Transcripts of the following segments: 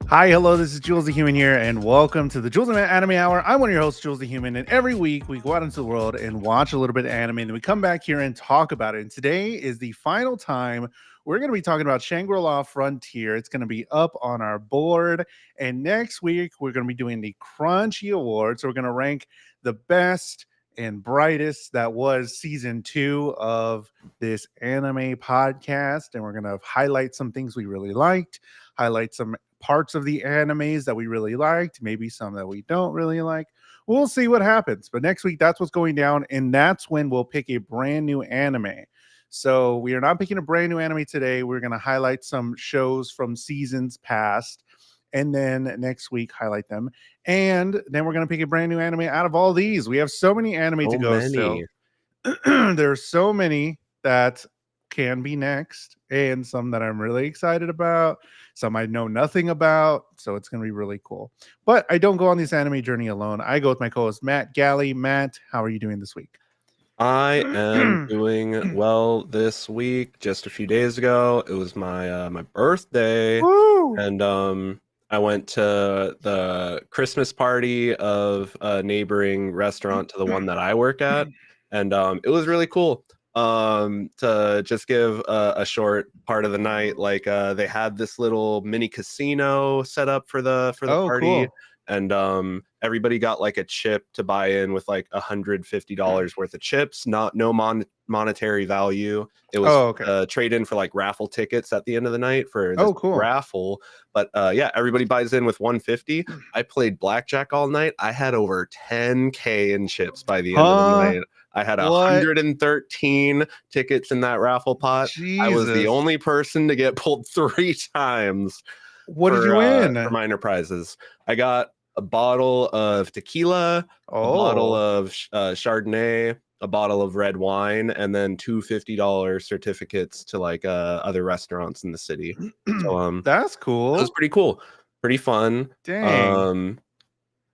Hi, hello, this is JulesTheHuman here, and welcome to the JulesTheHuman Anime Hour. I'm one of your hosts, JulesTheHuman, and every week we go out into the world and watch a little bit of anime, and then we come back here and talk about it. And today is the final time we're going to be talking about Shangri-La Frontier. It's going to be up on our board, and next week we're going to be doing the Crunchy Awards. So we're going to rank the best and brightest that was season 2 of this anime podcast, and we're going to highlight some things we really liked, highlight some parts of the animes that we really liked, maybe some that we don't really like. We'll see what happens. But next week, that's what's going down, and that's when we'll pick a brand new anime. So we are not picking a brand new anime today. We're going to highlight some shows from seasons past, and then next week highlight them. And then we're going to pick a brand new anime out of all these. We have so many anime to go still. There are so many that can be next, and some that I'm really excited about, some I know nothing about, so it's going to be really cool. But I don't go on this anime journey alone. I go with my co-host Matt Galley. Matt, how are you doing this week? I am doing well this week. Just a few days ago, it was my birthday, Woo! and I went to the Christmas party of a neighboring restaurant to the one that I work at, and it was really cool. To just give a short part of the night, like they had this little mini casino set up for the Oh, party, cool. and everybody got like a chip to buy in with like $150 worth of chips, no monetary value. It was Oh, okay. trade in for like raffle tickets at the end of the night for this Oh, cool. raffle. But yeah, everybody buys in with 150. I played blackjack all night. I had over 10K in chips by the end of the Huh? night. I had What? 113 tickets in that raffle pot. I was the Jesus. only person to get pulled 3 times What did you for win? minor prizes. I got a bottle of tequila, a bottle Oh, of Chardonnay, a bottle of red wine, and then two $50 certificates to like other restaurants in the city. So that's it was cool. pretty cool, pretty fun. Dang. Um,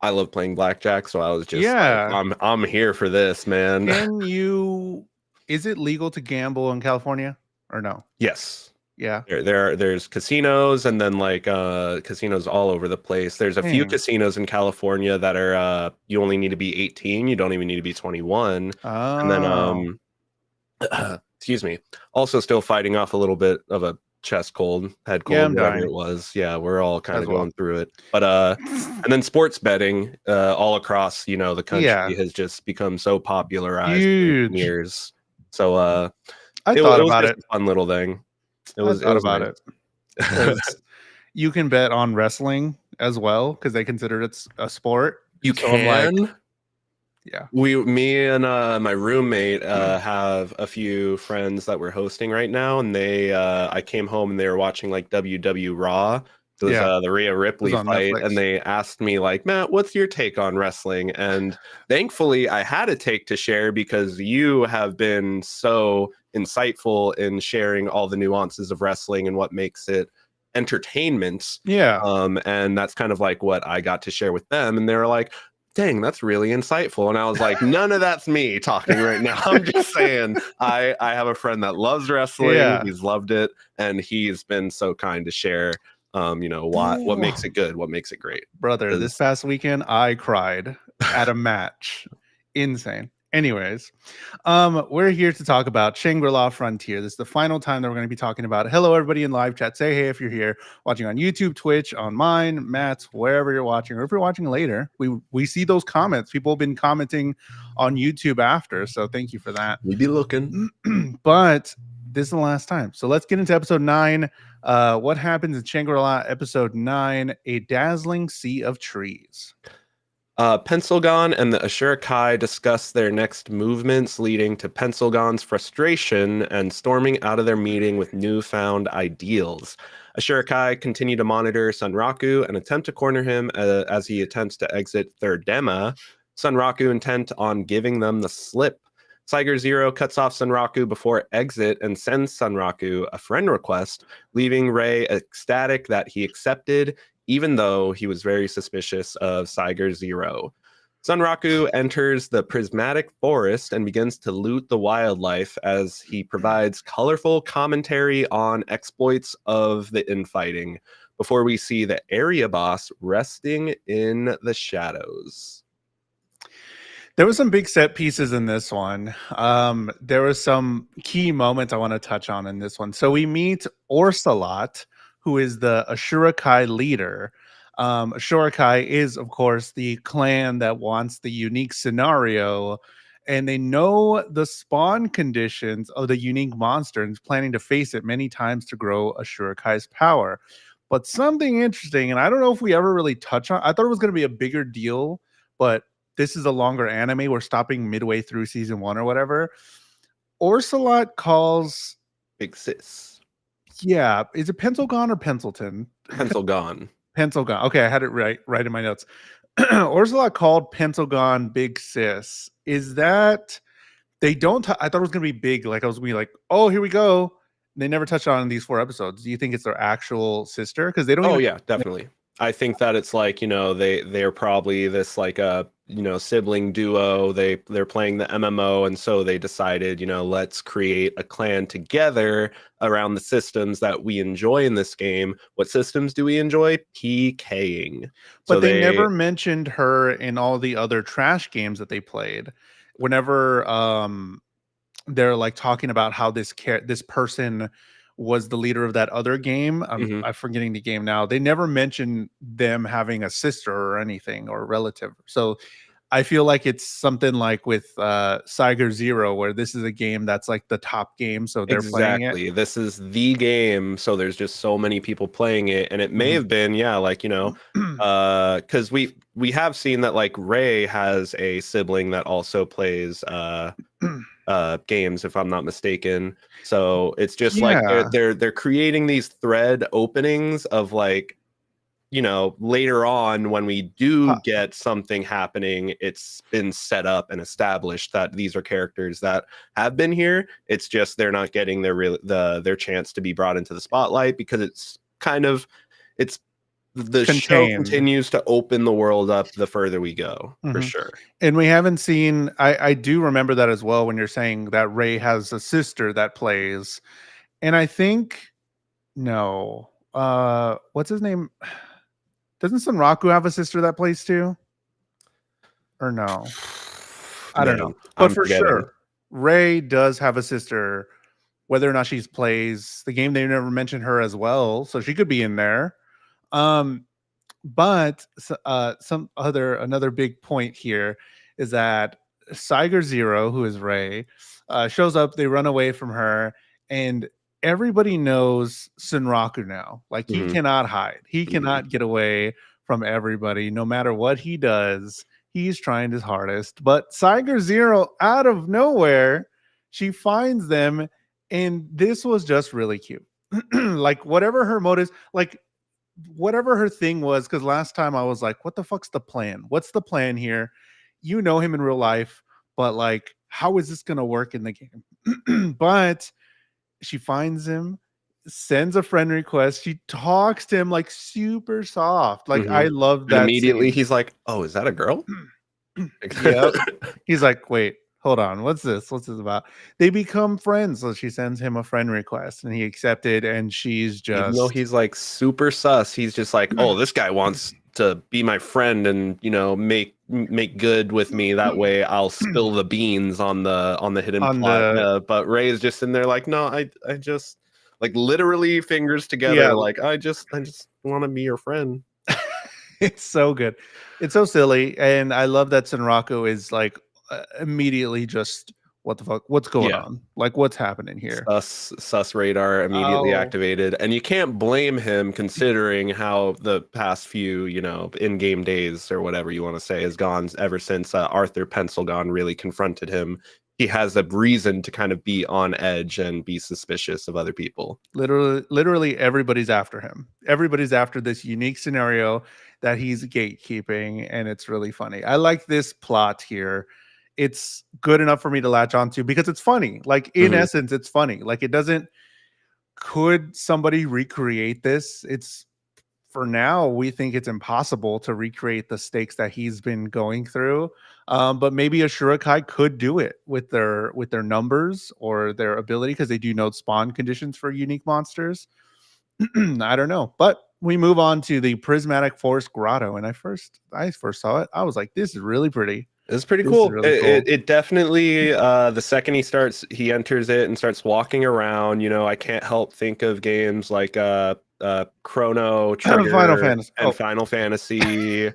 I love playing blackjack, so I was just like, Yeah. I'm here for this, man. Can you, is it legal to gamble in California or no? Yes. Yeah. There's casinos, and then like casinos all over the place. There's a few Dang. casinos in California that are you only need to be 18, you don't even need to be 21. And then Oh. excuse me, also still fighting off a little bit of a chest cold, head Yeah, cold, I'm whatever dying it was. Yeah, we're all kind as of well. going through it. But and then sports betting all across, the Yeah. country has just become so popularized in recent Huge. years. So I it thought was about just it. a fun little thing. It I was thought about it nice. because you can bet on wrestling as well because they consider it a sport. You So I'm like, can. yeah. Me and my roommate have a few friends that we're hosting right now, and I came home and they were watching like WW Raw. It was Yeah. It the Rhea was Ripley on fight, and Netflix. they asked me like, Matt, what's your take on wrestling? And thankfully, I had a take to share because you have been so insightful in sharing all the nuances of wrestling and what makes it entertainment. Yeah. And that's kind of like what I got to share with them, and they were like, dang, that's really insightful. And I was like, none of that's me talking right now. I'm just saying I have a friend that loves wrestling. Yeah. He's loved it, and he's been so kind to share what Ooh. makes it good, what makes it great. Brother, this 'Cause past weekend I cried at a match. Insane. Anyways, we're here to talk about Shangri-La Frontier. This is the final time that we're going to be talking about it. Hello, everybody in live chat. Say hey if you're here watching on YouTube, Twitch, on mine, Matt's, wherever you're watching, or if you're watching later. We see those comments. People have been commenting on YouTube after, so thank you for that. we be looking. But this is the last time. So let's get into episode 9. What happens in Shangri-La episode 9? A dazzling sea of trees. Pencilgon and the Ashura Kai discuss their next movements, leading to Pencilgon's frustration and storming out of their meeting with newfound ideals. Ashura Kai continue to monitor Sunraku and attempt to corner him as he attempts to exit Third Dema. Sunraku intent on giving them the slip. Saiger Zero cuts off Sunraku before exit and sends Sunraku a friend request, leaving Ray ecstatic that he accepted, even though he was very suspicious of Saiger Zero. Sunraku enters the prismatic forest and begins to loot the wildlife as he provides colorful commentary on exploits of the infighting. before we see the area boss resting in the shadows. There was some big set pieces in this one. There was some key moments I want to touch on in this one. So we meet Orsalot, who is the Ashura leader. Ashura is, of course, the clan that wants the unique scenario, and they know the spawn conditions of the unique monster and is planning to face it many times to grow Ashura power. But something interesting, and I don't know if we ever really touch on. I thought it was going to be a bigger deal, but this is a longer anime. We're stopping midway through season 1 or whatever. Orsalot calls Big sis. Yeah, is it Pencilgon or Pencilton? Pencil gone. Pencilgon. Okay, I had it right in my notes. Orsalot called Pencilgon Big Sis. Is that they don't I thought it was gonna be big, like I was gonna be like, oh, here we go. They never touched on in these 4 episodes. Do you think it's their actual sister? Because they don't Oh even yeah, definitely. I think that it's like, they're probably this like a, sibling duo. They're playing the MMO, and so they decided, let's create a clan together around the systems that we enjoy in this game. What systems do we enjoy? PKing. So But they they never mentioned her in all the other trash games that they played. Whenever they're like talking about how this person was the leader of that other game. Mhm. I'm forgetting the game now. They never mentioned them having a sister or anything or a relative. So I feel like it's something like with Cyger Zero, where this is a game that's like the top game, so they're playing it. Exactly. This is the game, so there's just so many people playing it, and it may Mhm. have been, yeah, like, because we have seen that like Ray has a sibling that also plays games, if I'm not mistaken. So it's just like they're Yeah. they're creating these thread openings of like, later on when we do get something happening, it's been set up and established that these are characters that have been here. It's just they're not getting their chance to be brought into the spotlight because it's the show Contained. continues to open the world up the further we go, for Mhm. sure. And we haven't seen. I do remember that as well when you're saying that Ray has a sister that plays, and I think no. What's his name? Doesn't Sunraku have a sister that plays too? Or no? I don't know. Man, But I'm for forgetting. sure, Ray does have a sister. Whether or not she plays the game, they never mentioned her as well, so she could be in there. Um, but some other another big point here is that Cyger Zero, who is Ray, shows up. They run away from her, and everybody knows Sunraku now. Like he Mhm. cannot hide. He Mhm. cannot get away from everybody. No matter what he does, he's trying his hardest. But Cyger Zero, out of nowhere, she finds them, and this was just really cute. Like whatever her motives, like whatever her thing was, because last time I was like, what the fuck's the plan? What's the plan here? You know him in real life, but like, how is this gonna work in the game? But she finds him, sends a friend request, she talks to him like super soft. Like, I Mhm. love And that immediately scene. he's like, "Oh, is that a girl?" Yep. He's like, wait, hold on, what's this? What's this about? They become friends. So she sends him a friend request and he accepted, and she's Even though just he's like super sus, he's just like, "Oh, this guy wants to be my friend and, make good with me. That way I'll spill the beans on the hidden on plot." the But Ray is just in there like, "No, I just like literally fingers yeah. together like I just want to be your friend." It's so good. It's so silly, and I love that Sunraku is like immediately just what the fuck? What's going Yeah. on? Like what's happening here? Sus radar immediately Oh, activated, and you can't blame him considering how the past few in-game days or whatever you want to say has gone ever since Arthur Pencilgon really confronted him. He has a reason to kind of be on edge and be suspicious of other people. literally everybody's after him. Everybody's after this unique scenario that he's gatekeeping, and it's really funny. I like this plot here. It's good enough for me to latch onto because it's funny. Like in Mhm. essence, it's funny. Like it doesn't. Could somebody recreate this? It's for now, we think it's impossible to recreate the stakes that he's been going through. But maybe a Shurikai could do it with their numbers or their ability because they do know spawn conditions for unique monsters. I don't know, but we move on to the prismatic forest grotto, and I first saw it, I was like, this is really pretty. It's pretty This is cool. really It, cool. it, it definitely, the second he enters it and starts walking around, I can't help think of games like Chrono Final Trigger Fantasy. and Oh, Final Fantasy,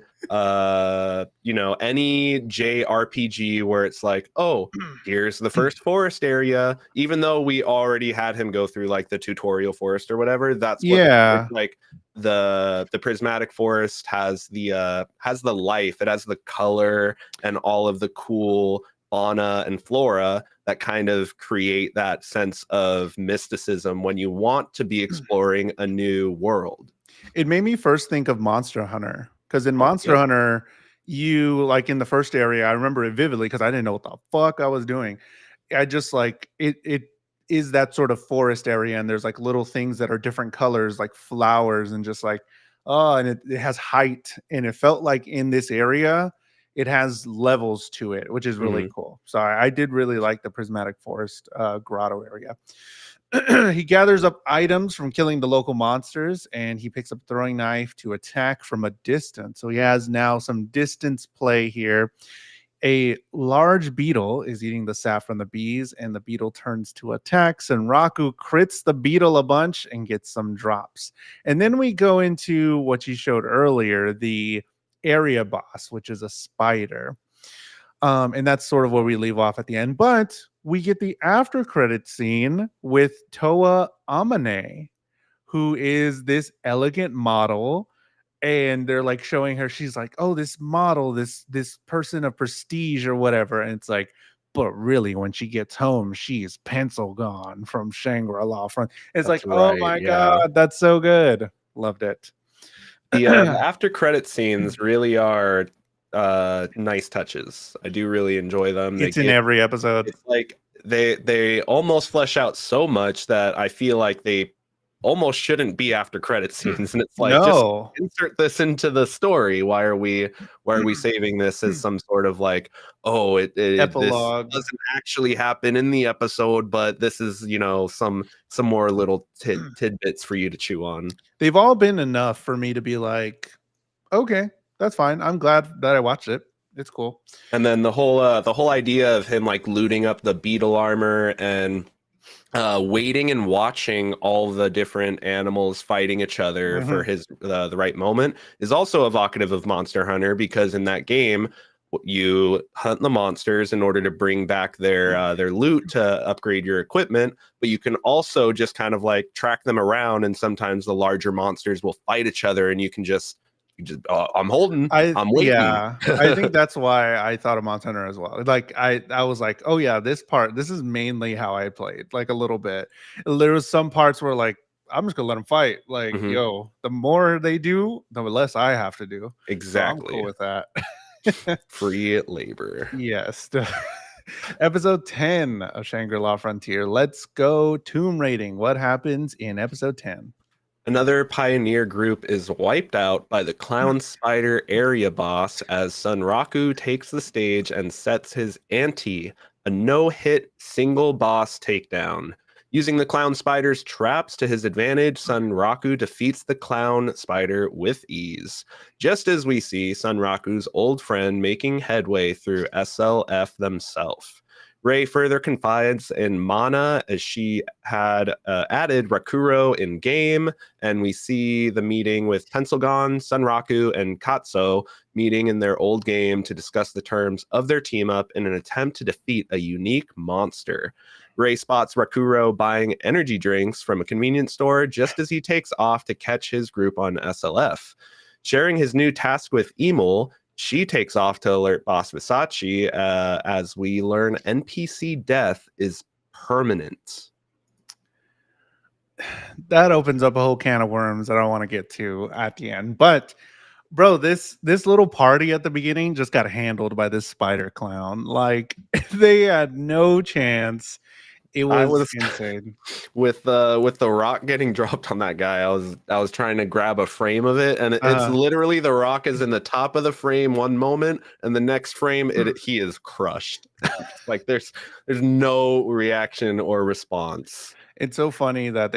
any JRPG where it's like, oh, here's the first forest area, even though we already had him go through like the tutorial forest or whatever. That's what it's yeah. like. The prismatic forest has the life, it has the color and all of the cool fauna and flora that kind of create that sense of mysticism when you want to be exploring a new world. It made me first think of Monster Hunter, because in Oh, Monster yep. Hunter, you like in the first area, I remember it vividly because I didn't know what the fuck I was doing. I just like it is that sort of forest area, and there's like little things that are different colors, like flowers, and just like and it has height, and it felt like in this area it has levels to it, which is really Hmm. cool. So I did really like the prismatic forest grotto area. He gathers up items from killing the local monsters, and he picks up a throwing knife to attack from a distance. So he has now some distance play here. A large beetle is eating the sap from the bees, and the beetle turns to attacks, and Raku crits the beetle a bunch and gets some drops. And then we go into what you showed earlier, the area boss, which is a spider. And that's sort of where we leave off at the end. But we get the after credit scene with Toa Amane, who is this elegant model. And they're like showing her, she's like, oh, this model, this person of prestige or whatever. And it's like, but really, when she gets home, she's pencil gone from Shangri-La Front. It's like, That's oh right. my Yeah. God, that's so good. Loved it. The after credit scenes really are nice touches. I do really enjoy them. They It's in give every episode. It's like they almost flesh out so much that I feel like they almost shouldn't be after credit scenes, and it's like, just No. insert this into the story. Why are we saving this as some sort of like, oh, this Epilogue. doesn't actually happen in the episode, but this is, some more little tidbits for you to chew on. They've all been enough for me to be like, okay, that's fine. I'm glad that I watched it. It's cool. And then the whole idea of him like looting up the beetle armor and waiting and watching all the different animals fighting each other for Mhm. his the right moment is also evocative of Monster Hunter, because in that game you hunt the monsters in order to bring back their loot to upgrade your equipment, but you can also just kind of like track them around, and sometimes the larger monsters will fight each other, and you just I'm waiting. I think that's why I thought of Monster Hunter as well. Like I was like, oh yeah, this is mainly how I played, like a little bit. There was some parts where like I'm just gonna let them fight. Like, Mhm. yo, the more they do, the less I have to do. So I'm cool Exactly. with that. Free labor. Yes. Episode 10 of Shangri-La Frontier. Let's go tomb raiding. What happens in episode 10? Another pioneer group is wiped out by the Clown Spider area boss as Sunraku takes the stage and sets his ante, a no-hit single boss takedown. Using the Clown Spider's traps to his advantage, Sunraku defeats the Clown Spider with ease. Just as we see Sunraku's old friend making headway through SLF themselves. Ray further confides in Mana as she had added Rakuro in game, and we see the meeting with Pencilgon, Sunraku, and Katso meeting in their old game to discuss the terms of their team up in an attempt to defeat a unique monster. Ray spots Rakuro buying energy drinks from a convenience store just as he takes off to catch his group on SLF. Sharing his new task with Emil, she takes off to alert Boss Versace as we learn NPC death is permanent. That opens up a whole can of worms that I want to get to at the end. But bro, this little party at the beginning just got handled by this spider clown. Like they had no chance. It I was was insane. with the rock getting dropped on that guy. I was trying to grab a frame of it, and it's Uh, literally the rock is in the top of the frame one moment, and the next frame he is crushed. Like there's no reaction or response. it's so funny that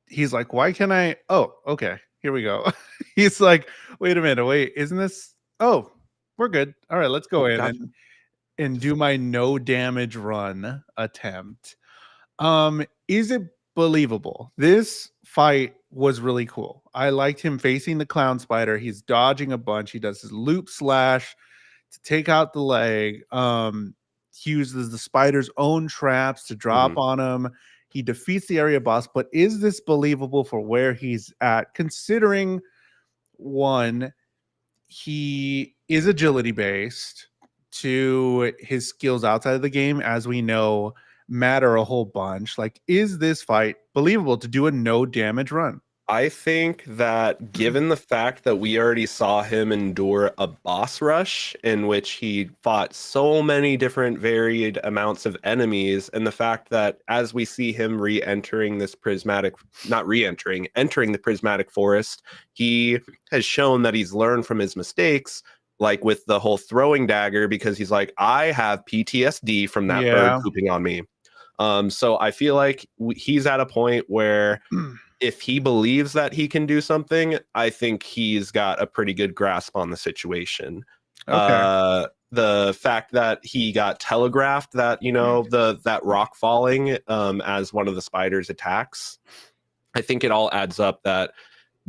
he's like, why can I? Oh, okay. Here we go. He's like, wait a minute, wait, isn't this? Oh, we're good. All right, let's go Oh, in gotcha. and do my no damage run attempt. Is it believable? This fight was really cool. I liked him facing the clown spider. He's dodging a bunch. He does his loop slash to take out the leg. He uses the spider's own traps to drop Mhm. on him. He defeats the area boss, but is this believable for where he's at? Considering one, he is agility based. Two, his skills outside of the game, as we know, matter a whole bunch. Like, is this fight believable to do a no damage run? I think that given the fact that we already saw him endure a boss rush in which he fought so many different varied amounts of enemies, and the fact that as we see him re-entering this prismatic, not re-entering, entering the prismatic forest, he has shown that he's learned from his mistakes, like with the whole throwing dagger, because he's like, I have PTSD from that bird Yeah. pooping on me. So I feel like he's at a point where if he believes that he can do something, I think he's got a pretty good grasp on the situation. Okay. The fact that he got telegraphed that that rock falling as one of the spider's attacks, I think it all adds up that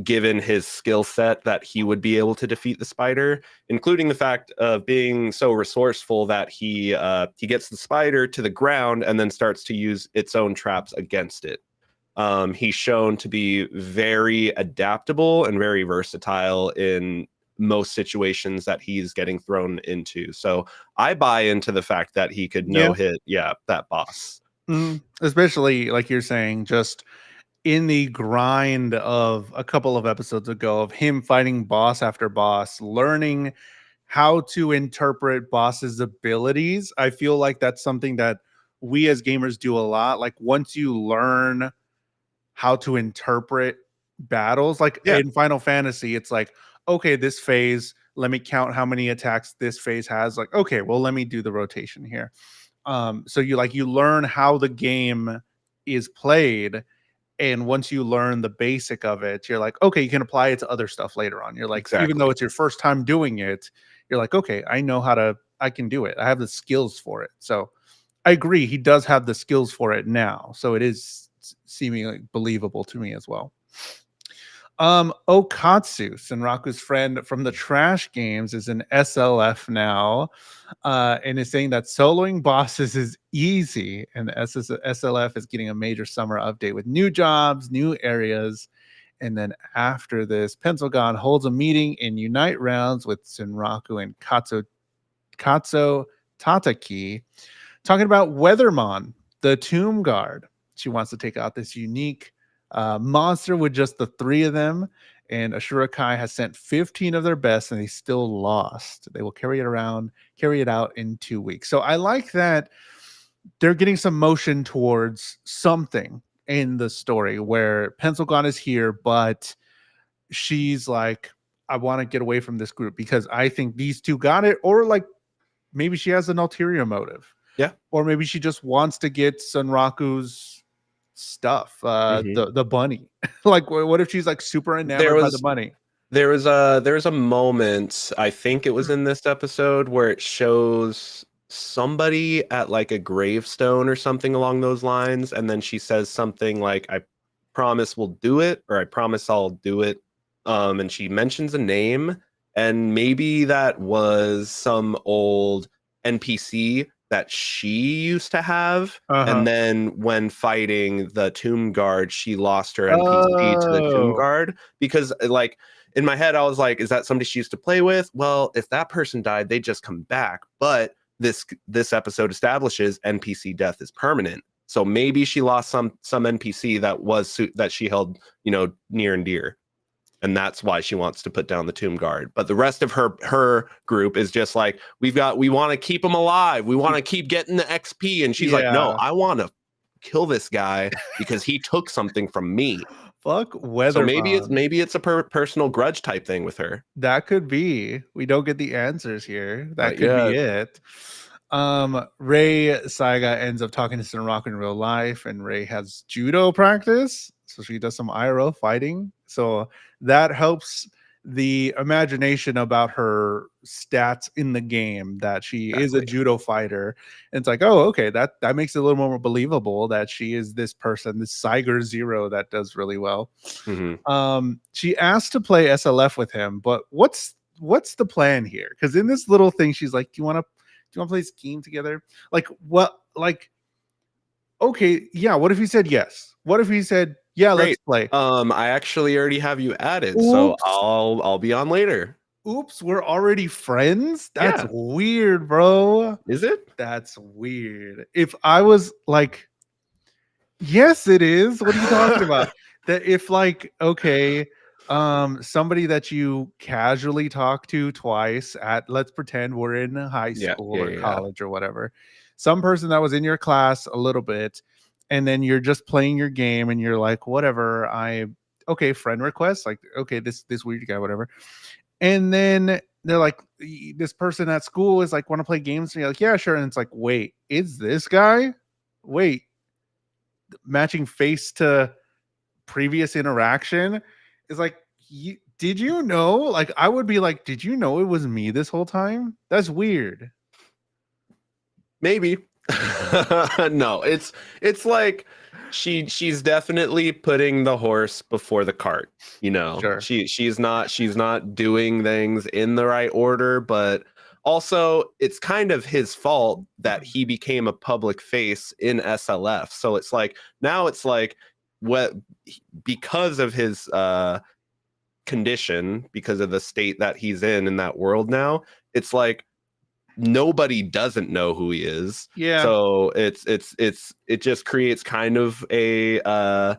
given his skill set that he would be able to defeat the spider, including the fact of being so resourceful that he gets the spider to the ground and then starts to use its own traps against it. He's shown to be very adaptable and very versatile in most situations that he's getting thrown into. So I buy into the fact that he could Yeah. no hit, that boss. Especially like you're saying, just in the grind of a couple of episodes ago of him fighting boss after boss, learning how to interpret boss's abilities. I feel like that's something that we as gamers do a lot. Like, once you learn how to interpret battles, like Yeah, in Final Fantasy, it's like, okay, this phase, let me count how many attacks this phase has. Like, okay, well, let me do the rotation here. So you learn how the game is played, and once you learn the basic of it, you're like, okay, you can apply it to other stuff later on. You're like, even though exactly. it's your first time doing it, you're like, okay, I can do it. I have the skills for it. So I agree. He does have the skills for it now. So it is seemingly believable to me as well. Okatsu, Senraku's friend from the Trash Games, is an SLF now, and is saying that soloing bosses is easy, and the SLF is getting a major summer update with new jobs, new areas, and then after this, Pencilgon holds a meeting in Unite rounds with Senraku and Katsu Tataki, talking about Weathermon, the Tomb Guard. She wants to take out this unique monster with just the three of them. And Ashura Kai has sent 15 of their best and they still lost. They will carry it out in 2 weeks. So I like that they're getting some motion towards something in the story where Pencilgon is here, but she's like, I want to get away from this group because I think these two got it. Or like maybe she has an ulterior motive, Yeah. or maybe she just wants to get Sunraku's stuff, hmm the bunny. Like, what if she's like super There enamored by the was bunny? there was a moment, I think it was in this episode, where it shows somebody at like a gravestone or something along those lines, and then she says something like, I promise we'll do it, or I promise I'll do it. And she mentions a name, and maybe that was some old NPC that she used to have. And Uh-huh. then when fighting the Tomb Guard, she lost her NPC to the Tomb Oh, Guard because, like, in my head, I was like, is that somebody she used to play with? Well, if that person died, they just come back. But this episode establishes NPC death is permanent. So maybe she lost some NPC that she held, near and dear. And that's why she wants to put down the Tomb Guard. But the rest of her group is just like, we want to keep him alive. We want to keep getting the XP. And she's like, no, yeah. I want to kill this guy because he took something from me. Fuck So maybe it's Weathermon. maybe it's a personal grudge type thing with her. That could be. We don't get the answers here. That Not could be yet. it. Ray Saiga ends up talking to Sunrock in real life, and Ray has judo practice. So she does some IRL fighting. So that helps the imagination about her stats in the game, that she is a Exactly. judo fighter. And it's like, oh, okay, that makes it a little more believable that she is this person, this Siger Zero that does really well. Hmm. She asked to play SLF with him, but what's the plan here? Because in this little thing, she's like, do you want to play this game together? Like what? Like, okay, yeah. What if he said yes? What if he said, yeah, let's Great. play? I actually already have you added, so Oops. I'll be on later. Oops, we're already friends? That's Yeah. weird, bro. Is it? That's weird. If I was like, yes, it is. What are you talking about? That if like, okay, somebody that you casually talk to twice at, let's pretend we're in high Yeah. school Yeah. or Yeah. college or whatever, some person that was in your class a little bit, and then you're just playing your game and you're like, whatever, okay, friend request, like, okay, this weird guy, whatever. And then they're like, this person at school is like, want to play games? And you're like, yeah, sure. And it's like, wait, is this guy? Wait, matching face to previous interaction is like, did you know? Like, I would be like, did you know it was me this whole time? That's weird. Maybe. No, it's like she's definitely putting the horse before the cart, you know. Sure. She's not doing things in the right order, but also it's kind of his fault that he became a public face in SLF. So it's like now it's like what because of his condition, because of the state that he's in that world now, it's like nobody doesn't know who he is. Yeah. So it just creates kind of a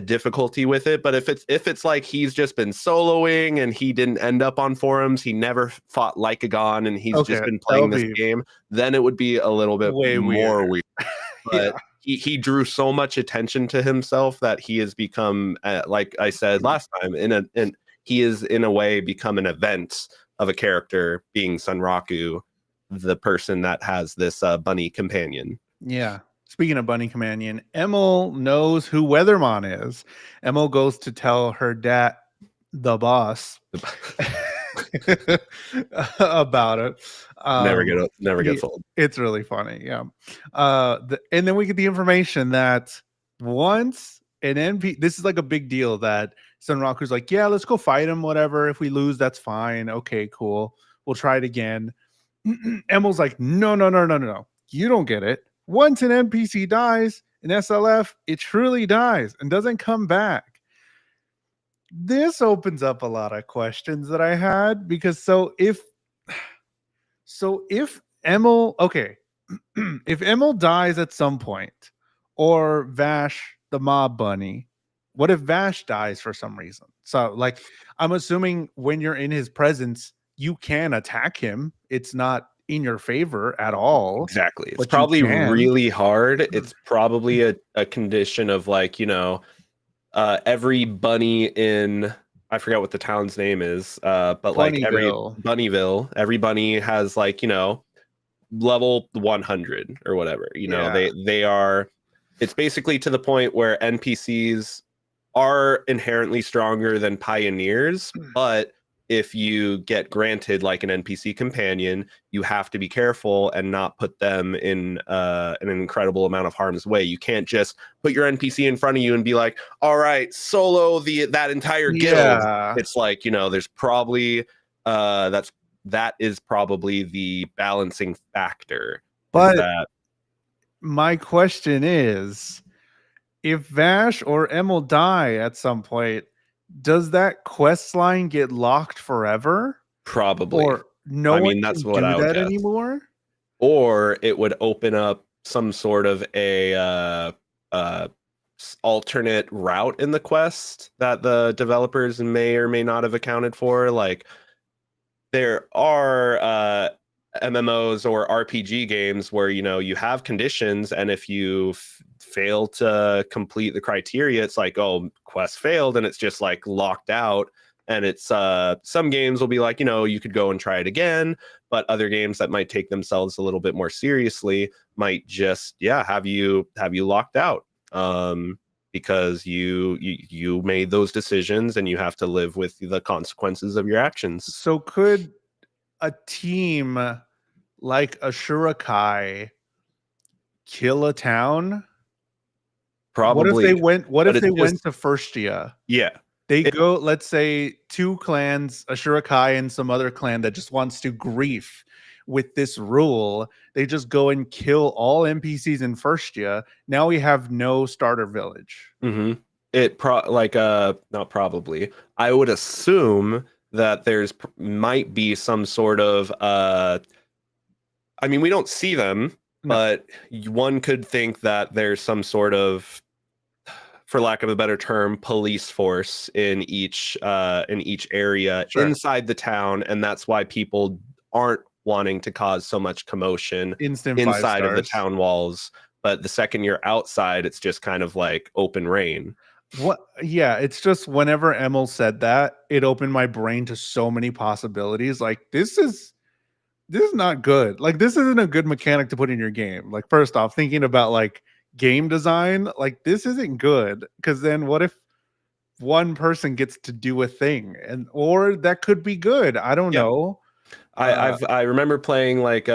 difficulty with it. But if it's like he's just been soloing and he didn't end up on forums, he never fought Lycagon and he's Okay. just been That playing would this be game, then it would be a little bit way more weirder. weird. Yeah. But he drew so much attention to himself that he has become, like I said last time, he is in a way become an event of a character being Sunraku, the person that has this bunny companion. Yeah. Speaking of bunny companion, Emil knows who Weathermon is. Emil goes to tell her dad, the boss, about it. Never He, gets old. it's really funny. Yeah. And then we get the information that once an NP, this is like a big deal that Sunraku's like, yeah, let's go fight him. Whatever. If we lose, that's fine. Okay, cool. We'll try it again. Emil's like, no, no, no, no, no, no. You don't get it. Once an NPC dies in SLF, it truly dies and doesn't come back. This opens up a lot of questions that I had, because if Emil, okay, if Emil dies at some point, or Vash the mob bunny, what if Vash dies for some reason? So like, I'm assuming when you're in his presence, you can attack him. It's not in your favor at all, Exactly. It's but you probably can. really hard. It's probably a condition of like, every bunny in, I forget what the town's name is, but like every Bunnyville. Bunnyville, every bunny has like, level 100 or whatever. Yeah. They are, it's basically to the point where NPCs are inherently stronger than pioneers, but if you get granted like an NPC companion, you have to be careful and not put them in an incredible amount of harm's way. You can't just put your NPC in front of you and be like, "All right, solo that entire guild." Yeah. It's like, there's probably that is probably the balancing factor. Is But that my question is, if Vash or Emil die at some point, does that quest line get locked forever? probably? Or no I one mean, that's can what do I would that guess. anymore? Or it would open up some sort of a uh, alternate route in the quest that the developers may or may not have accounted for. Like there are MMOs or RPG games where you have conditions, and if you fail to complete the criteria, it's like, oh, quest failed, and it's just like locked out. And it's some games will be like, you could go and try it again, but other games that might take themselves a little bit more seriously might just have you locked out. because you made those decisions and you have to live with the consequences of your actions. So could a team like a Shurikai kill a town? What if they Probably, went? What but if it's they just went to Firstia? yeah. They It, go, let's say, two clans, a Shurikai and some other clan that just wants to grief with this rule. They just go and kill all NPCs in Firstia. Now we have no starter village. mhm. Not probably. I would assume that might be some sort of I mean, we don't see them, No, but one could think that there's some sort of, for lack of a better term, police force in each area sure. inside the town, and that's why people aren't wanting to cause so much commotion Instant five inside of the stars. town walls. But the second you're outside, it's just kind of like open reign. What? Yeah, it's just whenever Emil said that, it opened my brain to so many possibilities. Like this is not good. Like this isn't a good mechanic to put in your game. Like first off, thinking about like game design, like this isn't good because then what if one person gets to do a thing and or that could be good. I don't Yeah. know. I remember playing like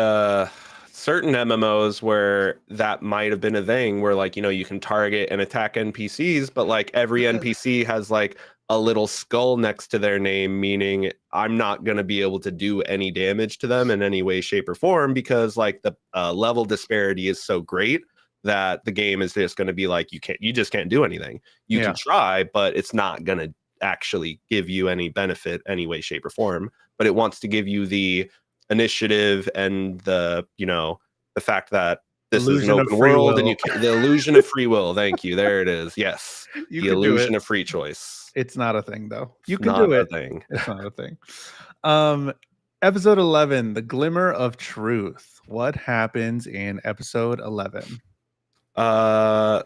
certain MMOs where that might have been a thing where like you can target and attack NPCs, but like every NPC has like a little skull next to their name, meaning I'm not going to be able to do any damage to them in any way, shape, or form because like the level disparity is so great that the game is just going to be like you just can't do anything. You can Yeah. try, but it's not going to actually give you any benefit any way, shape, or form, but it wants to give you the initiative and the fact that this is an Illusion of open free world and will. the illusion of free will. Thank you. There it is. Yes. You The could do it. illusion of free choice. It's not a thing though. You It's can not do a it. thing. It's not a thing. Um episode 11, The Glimmer of Truth. What happens in episode 11? Uh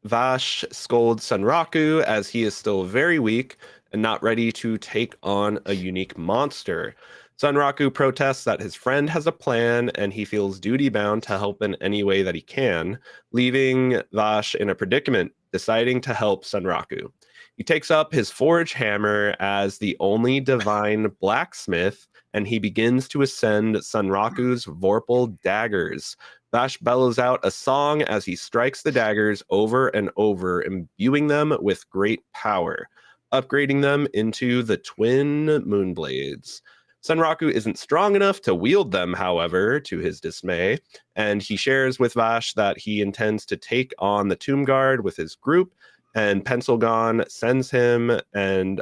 Vash scolds Sanraku as he is still very weak and not ready to take on a unique monster. Sanraku protests that his friend has a plan and he feels duty bound to help in any way that he can, leaving Vash in a predicament, deciding to help Sanraku. He takes up his forge hammer as the only divine blacksmith and he begins to ascend Sanraku's Vorpal daggers. Vash bellows out a song as he strikes the daggers over and over, imbuing them with great power, upgrading them into the twin moonblades. Sanraku isn't strong enough to wield them, however, to his dismay, and he shares with Vash that he intends to take on the Tomb Guard with his group, and Pencilgon sends him and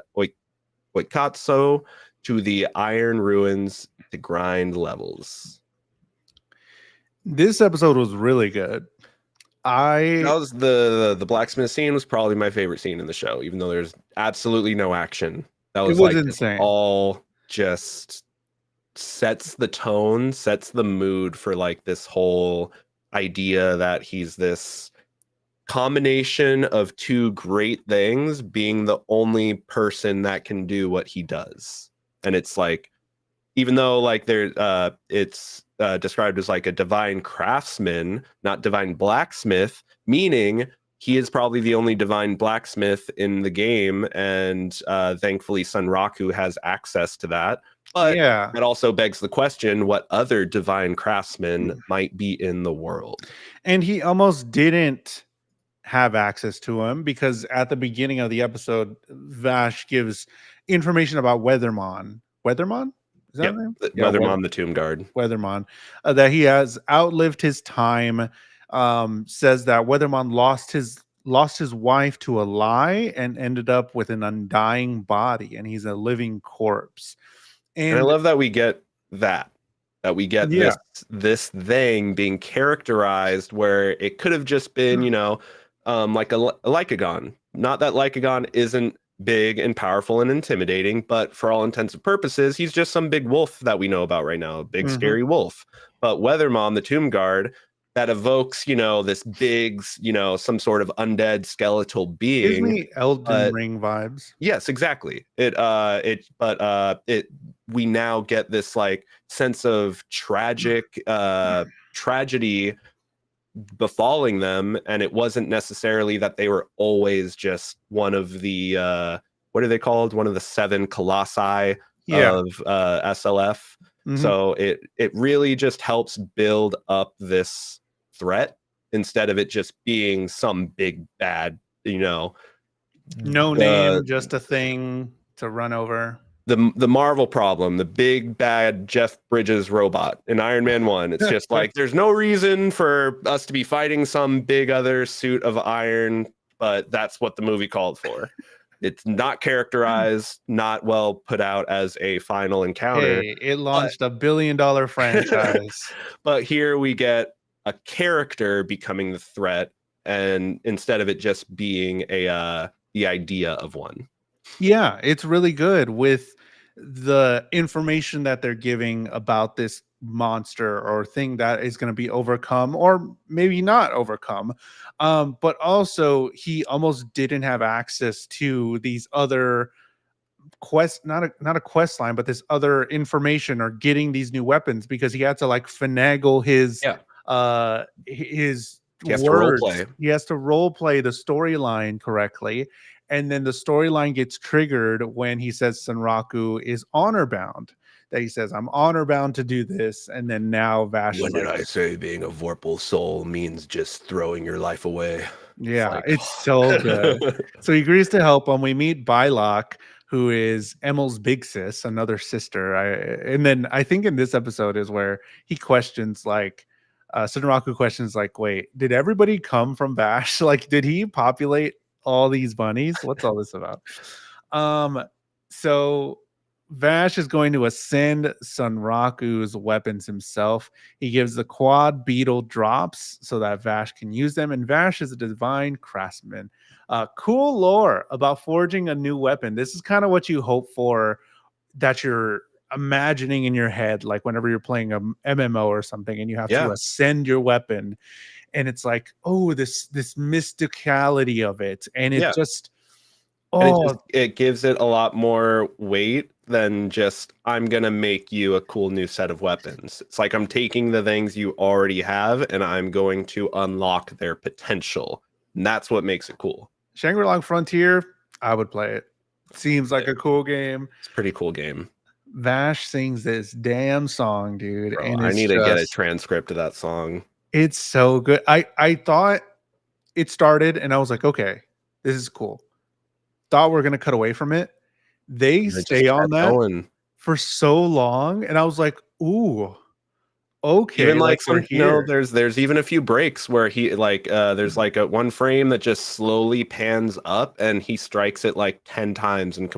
Oikatsu to the Iron Ruins to grind levels. This episode was really good. That was the blacksmith scene was probably my favorite scene in the show, even though there's absolutely no action. That It was was like just insane. all just sets the tone, sets the mood for like this whole idea that he's this combination of two great things, being the only person that can do what he does. And it's like, even though like it's described as like a divine craftsman, not divine blacksmith, meaning he is probably the only divine blacksmith in the game, and thankfully Sunraku has access to that. But Yeah. that also begs the question: what other divine craftsmen might be in the world? And he almost didn't have access to him because at the beginning of the episode, Vash gives information about Weathermon. Weathermon? Is that Yep, his name? Yeah, Weathermon the Tomb Guard. Weathermon. That he has outlived his time. Says that Weathermon lost his wife to a lie and ended up with an undying body, and he's a living corpse. And I And love that we get that we get yeah, this thing being characterized where it could have just been, like a Lycagon. Not that Lycagon isn't big and powerful and intimidating, but for all intents and purposes, he's just some big wolf that we know about right now, a big mhm. scary wolf. But Weathermon, the Tomb Guard, that evokes, this big, some sort of undead skeletal Gives being. me Elden But Ring vibes. yes, exactly. We now get this like sense of tragedy befalling them, and it wasn't necessarily that they were always just one of the what are they called? One of the 7 colossi Yeah. of SLF. Mhm. So it really just helps build up this threat instead of it just being some big bad, No the name, just a thing to run over. the Marvel problem, the big bad Jeff Bridges robot in Iron Man 1. It's just like there's no reason for us to be fighting some big other suit of iron, but that's what the movie called for. It's not characterized, not well put out as a final encounter. Hey, it But launched a billion-dollar franchise. but here we get a character becoming the threat, and instead of it just being the idea of one. Yeah, it's really good with the information that they're giving about this monster or thing that is going to be overcome or maybe not overcome. But also, he almost didn't have access to these other quest, not a quest line, but this other information or getting these new weapons because he had to like finagle Yeah, his he has to role words. play. He has to role play the storyline correctly, and then the storyline gets triggered when he says Sunraku is honor bound, that he says I'm honor bound to do this, and then now Vash When is did like, I say being a Vorpal soul means just throwing your life away? It's yeah, like, it's so good. So he agrees to help him. We meet Bylock, who is Emil's big sis, another sister. And then I think in this episode is where he questions like Sunraku questions like, wait, did everybody come from Bash? Like, did he populate all these bunnies? What's all this about? Um, so Vash is going to ascend Sunraku's weapons himself. He gives the quad beetle drops so that Vash can use them, and Vash is a divine craftsman. Cool lore about forging a new weapon. This is kind of what you hope for, that you're imagining in your head, like whenever you're playing a MMO or something, and you have to yeah, ascend your weapon, and it's like, oh, this mysticality of it, and it yeah, just, and oh it gives it a lot more weight than just I'm gonna make you a cool new set of weapons. It's like I'm taking the things you already have and I'm going to unlock their potential, and that's what makes it cool. Shangri-La Frontier, I would play it. Seems like a cool game. It's a pretty cool game, Vash sings this damn song, dude, bro. and I it's need to get a just, transcript of that song. it's so good. I thought it started and I was like, okay, this is cool. Thought we're gonna cut away from it. They And it just stay on kept that going. for so long, and I was like, ooh, okay, Even like like we're some here. there's even a few breaks where he like there's like a one frame that just slowly pans up and he strikes it like 10 times and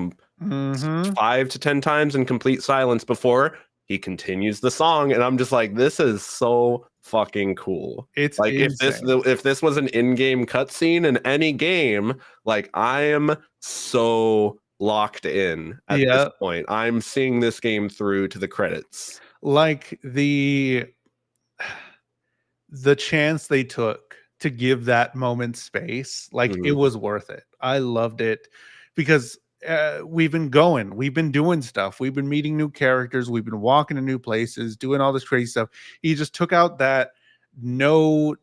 5 to 10 times in complete silence before he continues the song, and I'm just like, this is so fucking cool. It's Like insane. if this was an in-game cutscene in any game, like I am so locked in at this Yeah, point. I'm seeing this game through to the credits. like the chance they took to give that moment space, like it Mhm. was worth it. I loved it because we've been doing stuff, we've been meeting new characters, we've been walking to new places, doing all this crazy stuff. He just took out that no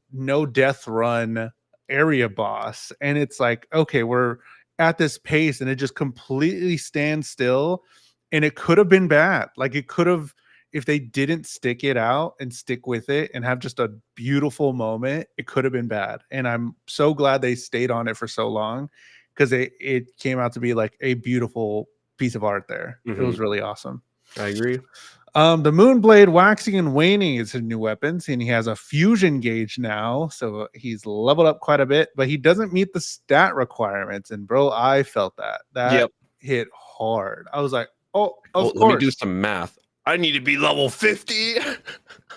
death run area boss, and it's like, okay, we're at this pace, and it just completely stands still, and it could have been bad. Like it could have, if they didn't stick it out and stick with it and have just a beautiful moment, it could have been bad. And I'm so glad they stayed on it for so long because it came out to be like a beautiful piece of art there. It Mhm. was really awesome. I agree. The Moonblade waxing and waning is his new weapons, and he has a fusion gauge now, so he's leveled up quite a bit, but he doesn't meet the stat requirements. And bro, I felt that Yep. hit hard. I was like, oh, Oh, of let me do course. some math. I need to be level 50.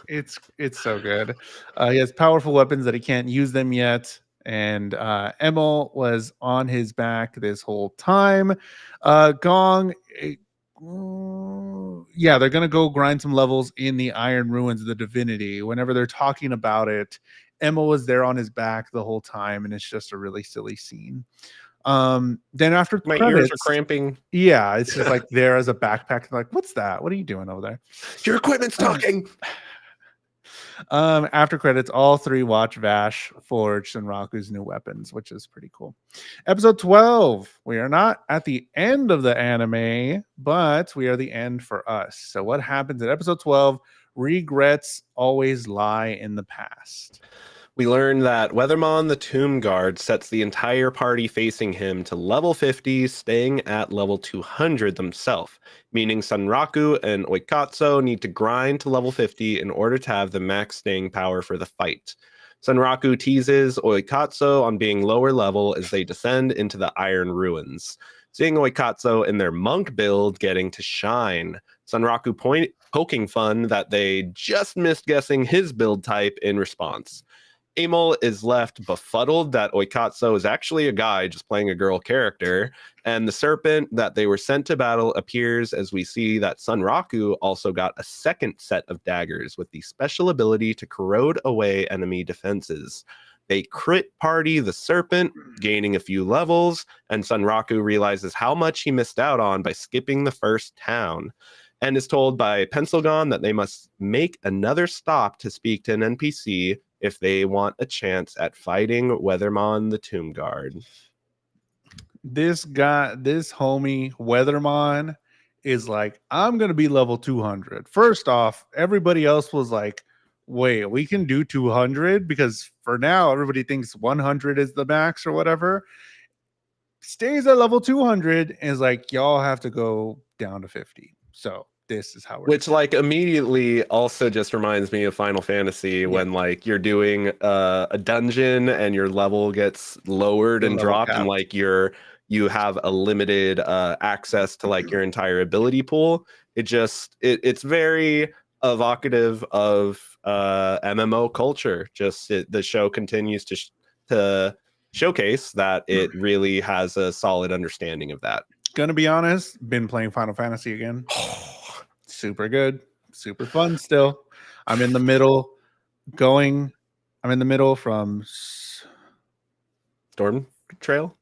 It's so good. He has powerful weapons that he can't use them yet. And Emil was on his back this whole time. Gong, yeah, they're gonna go grind some levels in the Iron Ruins of the Divinity. Whenever they're talking about it, Emil was there on his back the whole time, and it's just a really silly scene. Then after My ears are credits, cramping. yeah, it's just like there as a backpack. Like, what's that? What are you doing over there? Your equipment's talking. After credits, all three watch Vash forge Senraku's new weapons, which is pretty cool. Episode 12. We are not at the end of the anime, but we are the end for us. So, what happens in episode 12? Regrets always lie in the past. We learn that Weathermon the Tomb Guard sets the entire party facing him to level 50, staying at level 200 themselves, meaning Sanraku and Oikatsu need to grind to level 50 in order to have the max staying power for the fight. Sanraku teases Oikatsu on being lower level as they descend into the Iron Ruins. Seeing Oikatsu in their monk build getting to shine, Sanraku poking fun that they just missed guessing his build type in response. Amol is left befuddled that Oikatsu is actually a guy just playing a girl character, and the serpent that they were sent to battle appears as we see that Sunraku also got a second set of daggers with the special ability to corrode away enemy defenses. They crit party the serpent, gaining a few levels, and Sunraku realizes how much he missed out on by skipping the first town, and is told by Pencilgon that they must make another stop to speak to an NPC if they want a chance at fighting Weathermon the Tomb Guard. This homie Weathermon is like, I'm gonna be level 200. First off, everybody else was like, wait, we can do 200 because for now everybody thinks 100 is the max or whatever. Stays at level 200 and is like, y'all have to go down to 50. So this is how we're Which like immediately also just reminds me of Final Fantasy when like you're doing a dungeon and your level gets lowered and dropped and like you have a limited access to like your entire ability pool. It's very evocative of MMO culture. Just the show continues to showcase that it really has a solid understanding of that. Gonna be honest, been playing Final Fantasy again. Super good, super fun still. I'm in the middle from Storm Trail?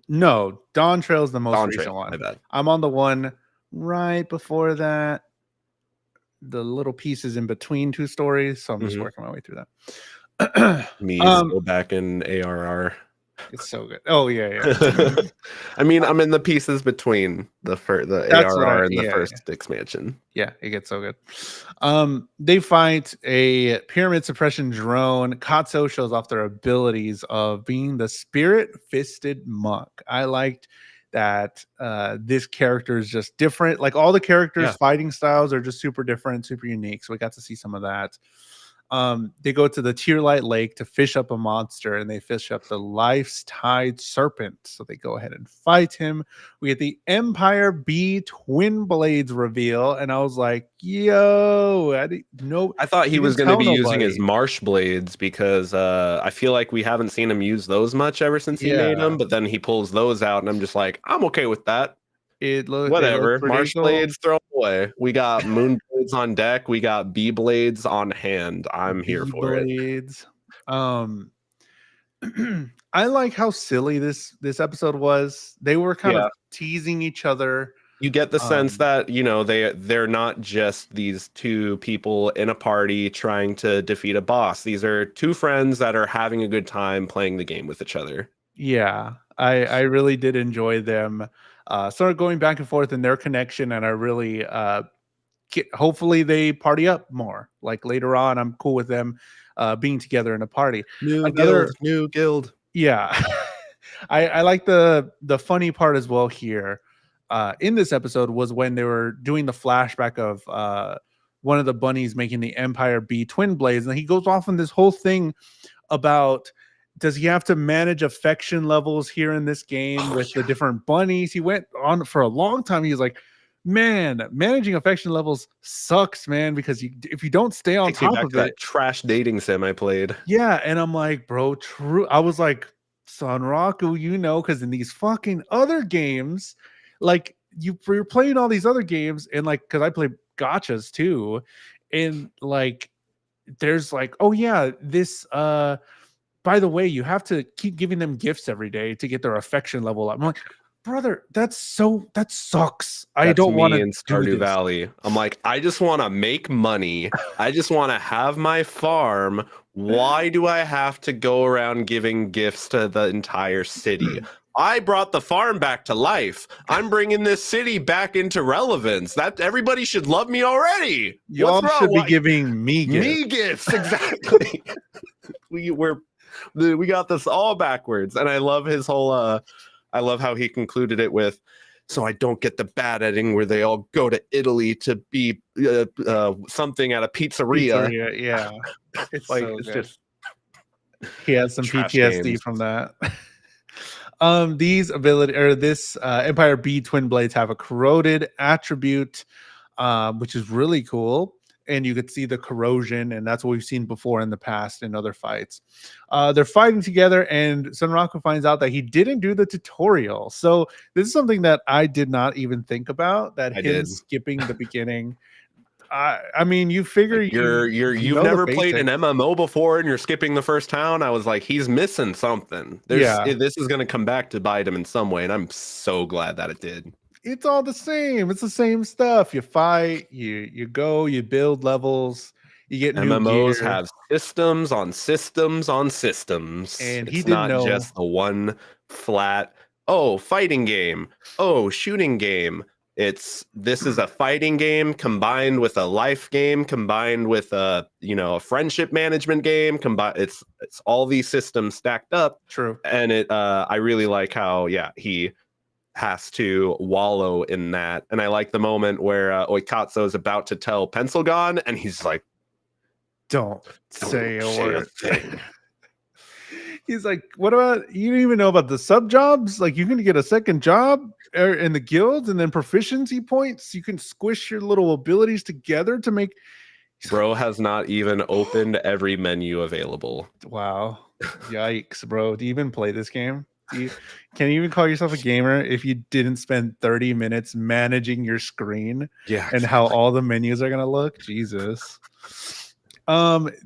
No, Dawn Trail is the most recent one. I bet. I'm on the one right before that. The little pieces in between two stories, so I'm just working my way through that. Me still back in ARR. It's so good. Oh yeah. I mean, I'm in the pieces between the ARR and the first expansion. Yeah, it gets so good. They fight a pyramid suppression drone. Katsu shows off their abilities of being the spirit-fisted monk. I liked that this character is just different. Like all the characters' fighting styles are just super different, super unique. So we got to see some of that. They go to the Tearlight Lake to fish up a monster, and they fish up the Life's Tide Serpent. So they go ahead and fight him. We get the Empire B Twin Blades reveal, and I was like, "Yo, I thought he was going to be using his Marsh Blades because I feel like we haven't seen him use those much ever since he made them. But then he pulls those out, and I'm just like, I'm okay with that. Whatever. Marsh Blades, throw away. We got Moon Blades on deck. We got B Blades on hand. I'm here for it. I like how silly this episode was. They were kind of teasing each other. You get the sense that, you know, they're not just these two people in a party trying to defeat a boss. These are two friends that are having a good time playing the game with each other. Yeah, I really did enjoy them. Started going back and forth in their connection, and I really hopefully they party up more. Like later on, I'm cool with them being together in a party. New guild. Yeah. I like the funny part as well here in this episode was when they were doing the flashback of one of the bunnies making the Empire B Twin Blades, and he goes off on this whole thing about does he have to manage affection levels here in this game with the different bunnies. He went on for a long time. He was like, man, managing affection levels sucks, man, because if you don't stay on top of that trash dating sim I played. Yeah, and I'm like, bro, true. I was like, Sanraku, you know, because in these fucking other games, like you're playing all these other games, and like, because I play gachas too, and like, there's like, oh yeah, this by the way, you have to keep giving them gifts every day to get their affection level up. I'm like, brother, that sucks. I That's don't want me to in do Stardew this. Valley. I'm like, I just want to make money. I just want to have my farm. Why do I have to go around giving gifts to the entire city? I brought the farm back to life. I'm bringing this city back into relevance. That everybody should love me already. What's Y'all wrong? should be Why giving me gifts. me gifts? Exactly. We got this all backwards, and I love his whole. I love how he concluded it with, "So I don't get the bad ending where they all go to Italy to be something at a pizzeria." Pizzeria, yeah. It's Like so it's good. just He has some trash PTSD games. from that. These ability or this Empire B twin blades have a corroded attribute, which is really cool. And you could see the corrosion, and that's what we've seen before in the past in other fights. They're fighting together, and Sunraku finds out that he didn't do the tutorial. So this is something that I did not even think about. That I him did. skipping the beginning. I mean, you figure Like you you've know the never played an basics. MMO before and you're skipping the first town. I was like, he's missing something. Yeah, This is gonna come back to bite him in some way, and I'm so glad that it did. it's all the same. It's the same stuff. You fight, you go, you build levels, you get new MMOs gear. have systems on systems on systems. And he It's didn't not know. just the one flat, oh, fighting game, oh, shooting game. This is a fighting game combined with a life game, combined with a friendship management game, combined it's all these systems stacked up. True. And I really like how he has to wallow in that. And I like the moment where Oikatsu is about to tell Pencilgon, and he's like, Don't don't say a say a word. thing. He's like, what about you don't even know about the sub jobs? Like you can get a second job in the guilds and then proficiency points. You can squish your little abilities together to make. Bro has not even opened every menu available. Wow. Yikes, bro. Do you even play this game? Can you even call yourself a gamer if you didn't spend 30 minutes managing your screen Yeah, and how all the menus are gonna look? Jesus.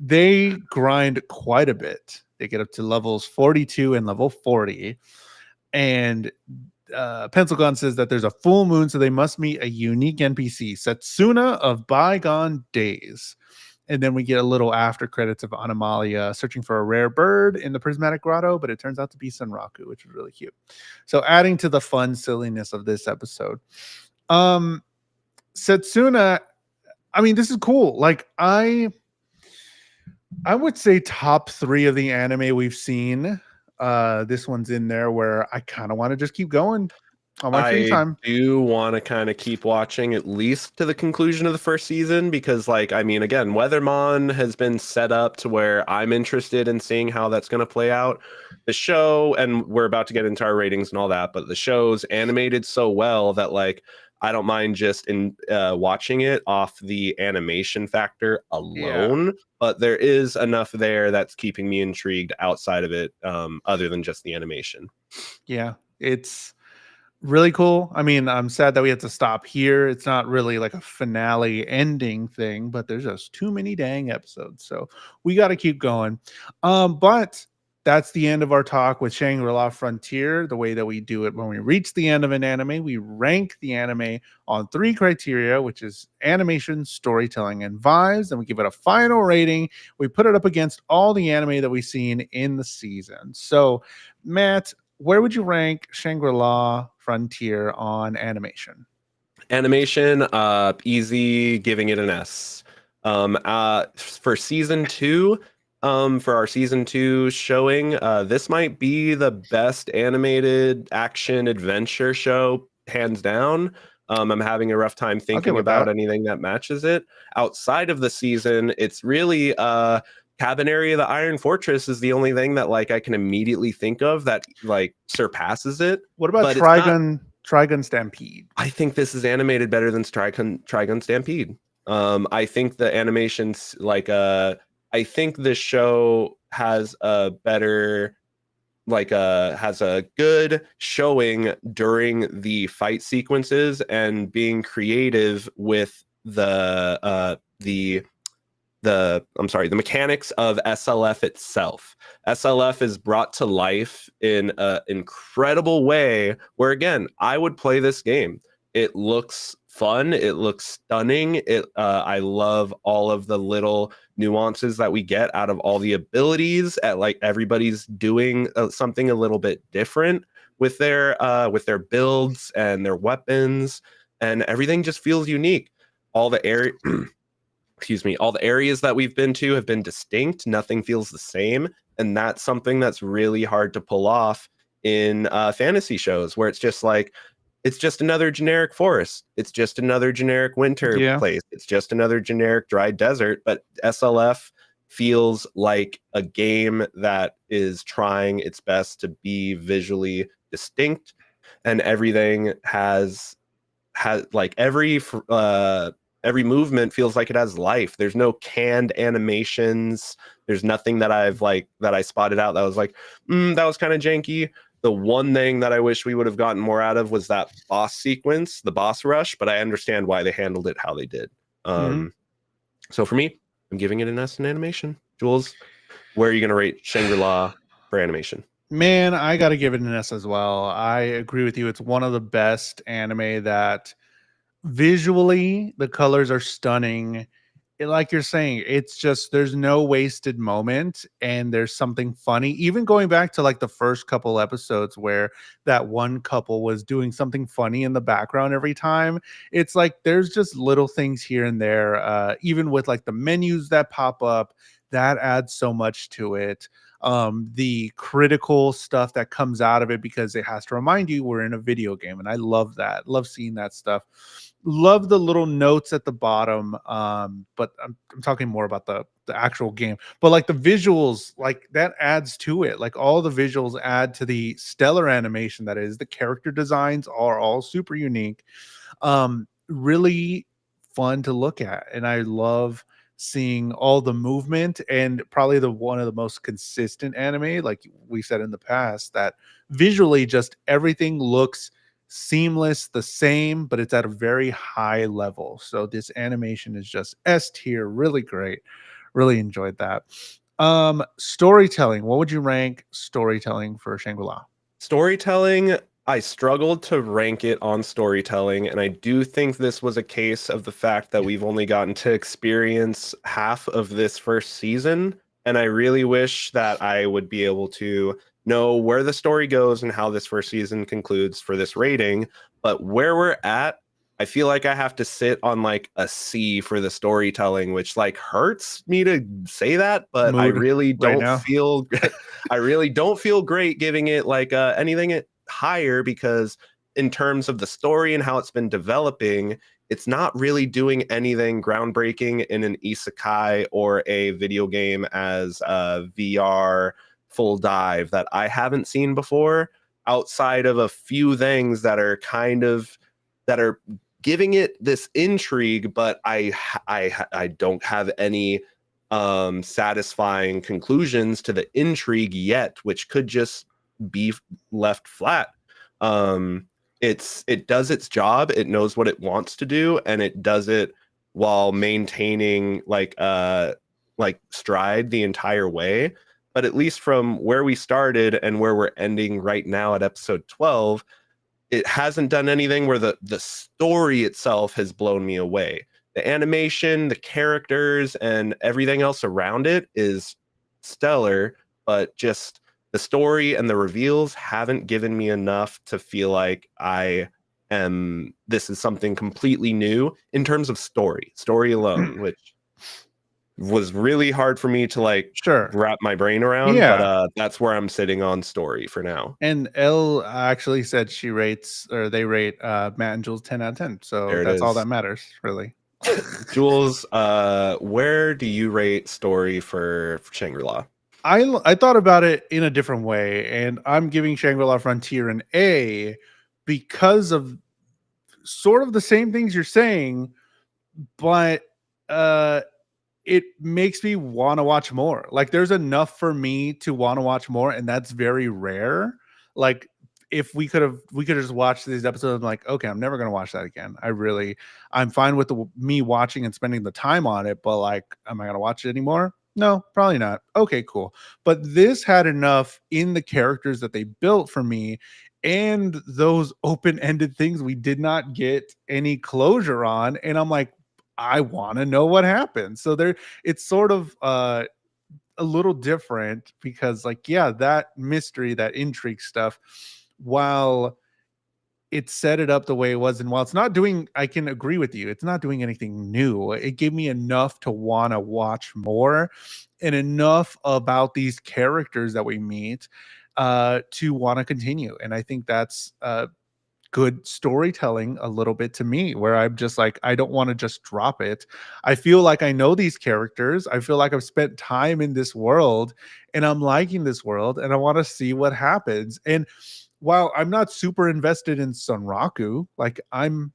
They grind quite a bit. They get up to levels 42 and level 40. And Pencil Gun says that there's a full moon, so they must meet a unique NPC, Setsuna of Bygone Days. And then we get a little after credits of Anomalia searching for a rare bird in the Prismatic Grotto, but it turns out to be Sunraku, which is really cute. So adding to the fun silliness of this episode. Setsuna, I mean, this is cool. Like I would say top 3 of the anime we've seen. This one's in there where I kind of want to just keep going on my free I time. do want to kind of keep watching at least to the conclusion of the first season because, like, I mean, again, Weathermon has been set up to where I'm interested in seeing how that's going to play out. The show, and we're about to get into our ratings and all that, but the show's animated so well that, like, I don't mind just in watching it off the animation factor Yeah. alone. But there is enough there that's keeping me intrigued outside of it, other than just the animation. Yeah. It's really cool. I mean, I'm sad that we had to stop here. It's not really like a finale ending thing, but there's just too many dang episodes. So we got to keep going. But that's the end of our talk with Shangri-La Frontier. The way that we do it when we reach the end of an anime, we rank the anime on 3 criteria, which is animation, storytelling, and vibes. And we give it a final rating. We put it up against all the anime that we've seen in the season. So, Matt, where would you rank Shangri-La Frontier on animation? Animation, easy, giving it an S. For season 2, for our season 2 showing, this might be the best animated action adventure show, hands down. I'm having a rough time I'll get thinking with about that. anything that matches it. Outside of the season, it's really Cabinary of the Iron Fortress is the only thing that like I can immediately think of that like surpasses it. What about But it's not. Trigun Stampede? I think this is animated better than Trigun Stampede. I think the animations I think this show has a better has a good showing during the fight sequences and being creative with the the mechanics of SLF itself. SLF is brought to life in an incredible way where, again, I would play this game. It looks fun, it looks stunning. I love all of the little nuances that we get out of all the abilities. At like everybody's doing something a little bit different with their builds and their weapons, and everything just feels unique. All the area excuse me, all the areas that we've been to have been distinct. Nothing feels the same. And that's something that's really hard to pull off in fantasy shows where it's just like, it's just another generic forest. It's just another generic winter Yeah. place. It's just another generic dry desert. But SLF feels like a game that is trying its best to be visually distinct, and everything has like every movement feels like it has life. There's no canned animations. There's nothing that I spotted out that was like, that was kind of janky. The one thing that I wish we would have gotten more out of was that boss sequence, the boss rush, but I understand why they handled it how they did. Mm-hmm. So for me, I'm giving it an S in animation. Jules, where are you going to rate Shangri-La for animation? Man, I got to give it an S as well. I agree with you. It's one of the best anime that visually the colors are stunning. Like you're saying, it's just there's no wasted moment and there's something funny. Even going back to like the first couple episodes where that one couple was doing something funny in the background every time. It's like there's just little things here and there. Even with like the menus that pop up, that adds so much to it. The critical stuff that comes out of it because it has to remind you we're in a video game, and I love that. Love seeing that stuff. Love the little notes at the bottom. But I'm talking more about the actual game. But like the visuals, like that adds to it. Like all the visuals add to the stellar animation that is. The character designs are all super unique. Really fun to look at, and I love seeing all the movement, and probably the one of the most consistent anime, like we said in the past, that visually just everything looks seamless, the same, but it's at a very high level. So this animation is just S tier, really great. Really enjoyed that. Storytelling, what would you rank storytelling for Shangri-La? Storytelling, I struggled to rank it on storytelling, and I do think this was a case of the fact that we've only gotten to experience half of this first season, and I really wish that I would be able to know where the story goes and how this first season concludes for this rating. But where we're at, I feel like I have to sit on like a C for the storytelling, which like hurts me to say that, but I Mood really right don't now. feel I really don't feel great giving it like anything higher, because in terms of the story and how it's been developing, it's not really doing anything groundbreaking in an isekai or a video game as a VR full dive that I haven't seen before, outside of a few things that are giving it this intrigue, but I don't have any satisfying conclusions to the intrigue yet, which could just be left flat. Um, it does its job, it knows what it wants to do, and it does it while maintaining like stride the entire way. But at least from where we started and where we're ending right now at episode 12, it hasn't done anything where the story itself has blown me away. The animation, the characters, and everything else around it is stellar, but just the story and the reveals haven't given me enough to feel like this is something completely new in terms of story alone, which was really hard for me to like Sure. wrap my brain around, but Yeah. that's where I'm sitting on story for now. And Elle actually said she rates, or they rate Matt and Jules 10 out of 10. So There it that's all that is. matters, really. Jules, where do you rate story for Shangri-La? I thought about it in a different way, and I'm giving Shangri-La Frontier an A because of sort of the same things you're saying, but uh it makes me want to watch more. Like there's enough for me to want to watch more, and that's very rare. Like if we could have just watched these episodes, I'm like, okay, I'm never gonna watch that again. I'm fine with me watching and spending the time on it, but like, am I gonna watch it anymore? No, probably not. Okay, cool. But this had enough in the characters that they built for me, and those open-ended things we did not get any closure on, and I'm like, I want to know what happened. So there, it's sort of a little different because, like, yeah, that mystery, that intrigue stuff, while it set it up the way it was, and while it's not doing, I can agree with you, it's not doing anything new. It gave me enough to want to watch more, and enough about these characters that we meet to want to continue. And I think that's good storytelling a little bit to me, where I'm just like, I don't want to just drop it. I feel like I know these characters. I feel like I've spent time in this world, and I'm liking this world, and I want to see what happens. And while I'm not super invested in Sunraku, like, I'm,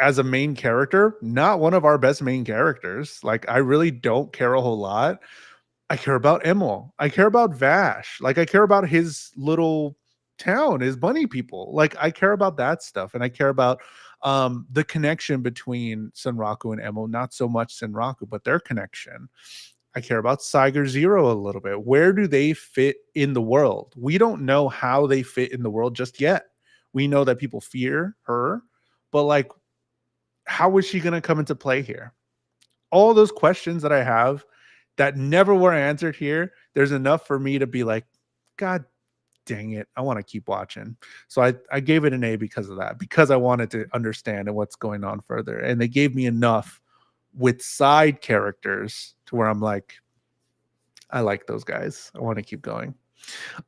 as a main character, not one of our best main characters. Like, I really don't care a whole lot. I care about Emil. I care about Vash. Like, I care about his little town, his bunny people. Like, I care about that stuff, and I care about the connection between Senraku and Emil. Not so much Senraku, but their connection. I care about Saiger Zero a little bit. Where do they fit in the world? We don't know how they fit in the world just yet. We know that people fear her, but like, how is she going to come into play here? All those questions that I have that never were answered here, there's enough for me to be like, God dang it, I want to keep watching. So I gave it an A because of that, because I wanted to understand what's going on further. And they gave me enough with side characters to where I'm like, I like those guys. I want to keep going.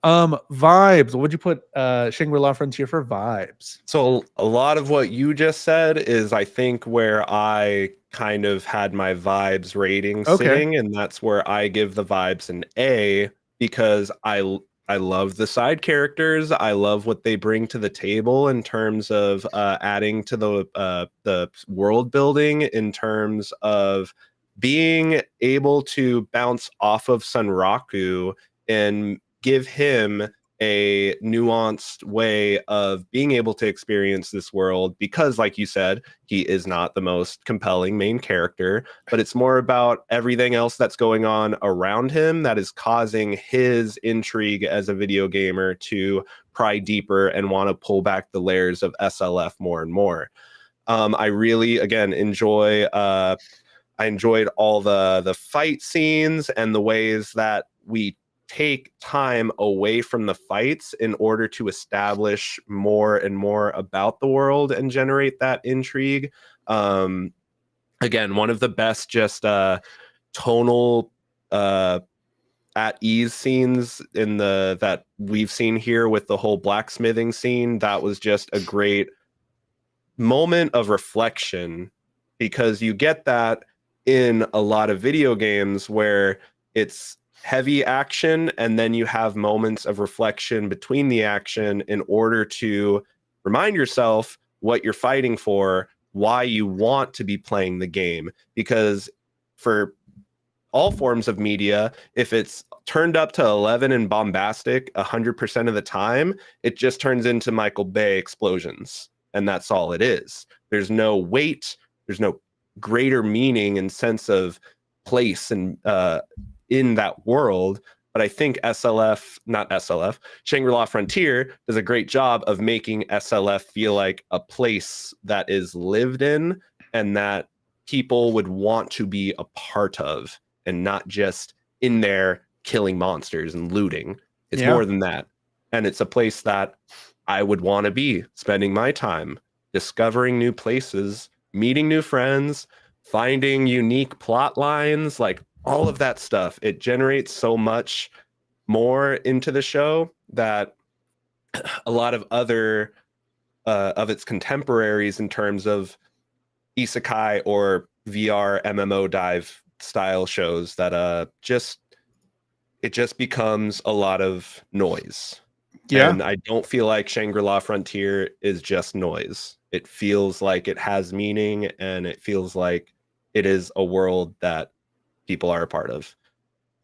Vibes. What would you put Shangri-La Frontier for vibes? So a lot of what you just said is, I think, where I kind of had my vibes rating Okay. sitting, and that's where I give the vibes an A, because I love the side characters. I love what they bring to the table in terms of adding to the world building, in terms of being able to bounce off of Sunraku and give him a nuanced way of being able to experience this world, because, like you said, he is not the most compelling main character, but it's more about everything else that's going on around him that is causing his intrigue as a video gamer to pry deeper and want to pull back the layers of SLF more and more. I really, again, I enjoyed all the fight scenes and the ways that we take time away from the fights in order to establish more and more about the world and generate that intrigue. Um, Again, one of the best just tonal at ease scenes in the that we've seen here with the whole blacksmithing scene. That was just a great moment of reflection, because you get that in a lot of video games where it's heavy action and then you have moments of reflection between the action in order to remind yourself what you're fighting for, why you want to be playing the game. Because for all forms of media, if it's turned up to 11 and bombastic 100% of the time, it just turns into Michael Bay explosions. And that's all it is. There's no weight, there's no greater meaning and sense of place and in that world. But I think not SLF, Shangri-La Frontier does a great job of making SLF feel like a place that is lived in and that people would want to be a part of, and not just in there killing monsters and looting. It's Yeah. more than that. And it's a place that I would want to be spending my time discovering new places, meeting new friends, finding unique plot lines, like all of that stuff. It generates so much more into the show that a lot of other of its contemporaries in terms of isekai or VR MMO dive style shows, that it just becomes a lot of noise. Yeah. And I don't feel like Shangri-La Frontier is just noise. It feels like it has meaning, and it feels like it is a world that people are a part of.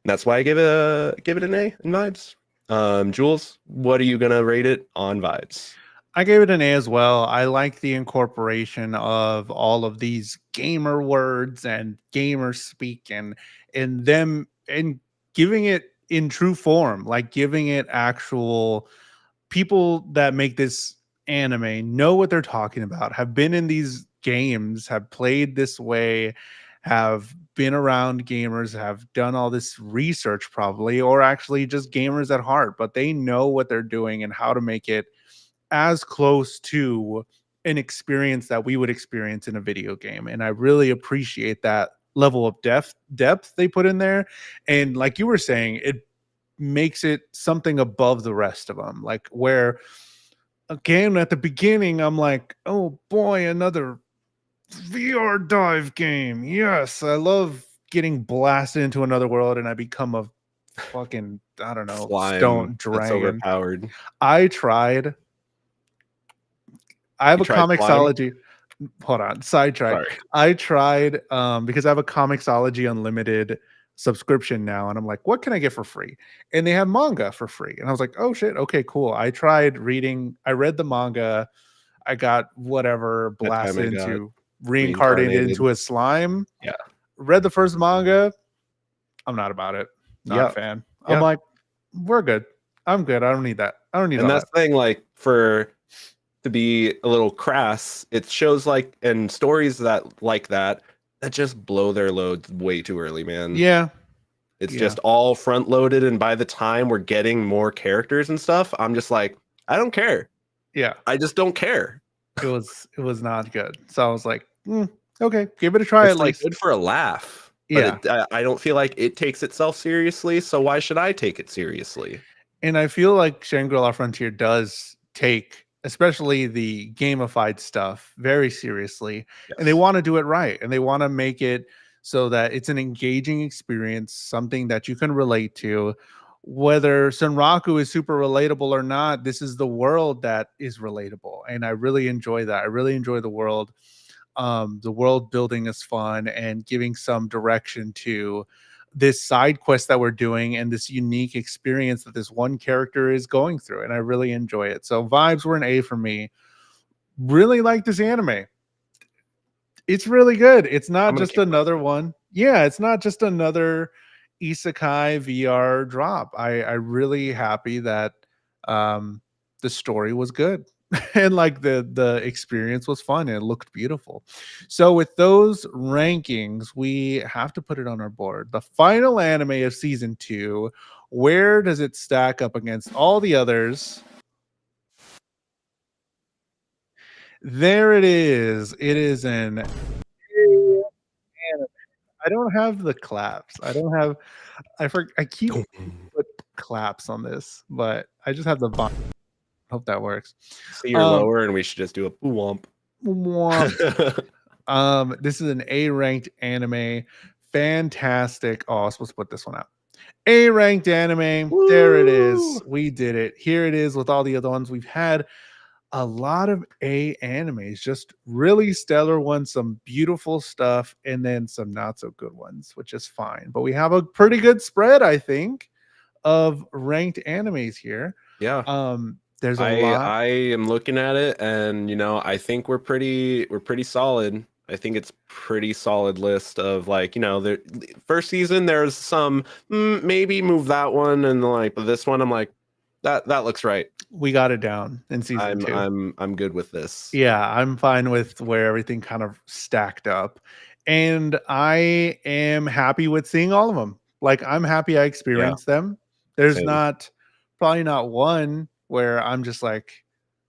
And that's why I give it an A in vibes. Jules, what are you gonna rate it on vibes? I gave it an A as well. I like the incorporation of all of these gamer words and gamer speak and them and giving it in true form, like giving it actual people that make this anime know what they're talking about, have been in these games, have played this way, have been around gamers, have done all this research probably, or actually just gamers at heart, but they know what they're doing and how to make it as close to an experience that we would experience in a video game. And I really appreciate that level of depth they put in there. And like you were saying, it makes it something above the rest of them. Like where again at the beginning, I'm like, oh boy, another VR dive game. Yes, I love getting blasted into another world and I become a fucking, I don't know, Slime stone that's dragon. overpowered. I tried. I have You a tried flying? comicsology. Hold on, sidetrack. Sorry. I tried because I have a comicsology unlimited subscription now, and I'm like, what can I get for free? And they have manga for free, and I was like, oh shit, okay, cool. I tried reading. I read the manga. I got whatever That time I blasted got into reincarnated reincarnated. into a slime. Yeah. Read the first manga. I'm not about it. Not a Yeah. fan. I'm Yeah. like, we're good. I'm good. I don't need that. I don't need And all that's that. the thing, like, for to be a little crass, it shows like and stories that just blow their loads way too early, man. Yeah. It's Yeah. just all front loaded, and by the time we're getting more characters and stuff, I'm just like, I don't care. Yeah. I just don't care. It was not good. So I was like, okay, give it a try It's at like least. good for a laugh, but Yeah. I don't feel like it takes itself seriously. So why should I take it seriously? And I feel like Shangri-La Frontier does take, especially the gamified stuff, very seriously. And they Yes. want to do it right. And they want to make it so that it's an engaging experience, something that you can relate to. Whether Sunraku is super relatable or not, this is the world that is relatable. And I really enjoy that. I really enjoy the world. The world building is fun and giving some direction to this side quest that we're doing and this unique experience that this one character is going through. And I really enjoy it. So vibes were an A for me. Really like this anime. It's really good. It's I'm not gonna just kick my another butt. one. Yeah, it's not just another isekai VR drop. I really happy that um the story was good. And like the experience was fun and it looked beautiful. So with those rankings, we have to put it on our board. The final anime of season 2, where does it stack up against all the others? There it is. It is an I don't have the claps. I don't have I keep put claps on this, but I just have the vibe. Hope that works. See, you're Um, lower, and we should just do a boo womp. Womp. This is an A ranked anime. Fantastic. Oh, I was supposed to put this one out. A ranked anime. There it is. Woo! We did it. Here it is with all the other ones. We've had a lot of A animes, just really stellar ones, some beautiful stuff, and then some not so good ones, which is fine. But we have a pretty good spread, I think, of ranked animes here. Yeah. There's a I lot. am looking at it, and I think we're pretty solid. I think it's pretty solid list of, like, the first season there's some maybe move that one, and like, but this one I'm like, that looks right. We got it down in season I'm 2. I'm I'm good with this. Yeah, I'm fine with where everything kind of stacked up. And I am happy with seeing all of them. Like I'm happy I Yeah, experienced them. There's same. not probably not one where I'm just like,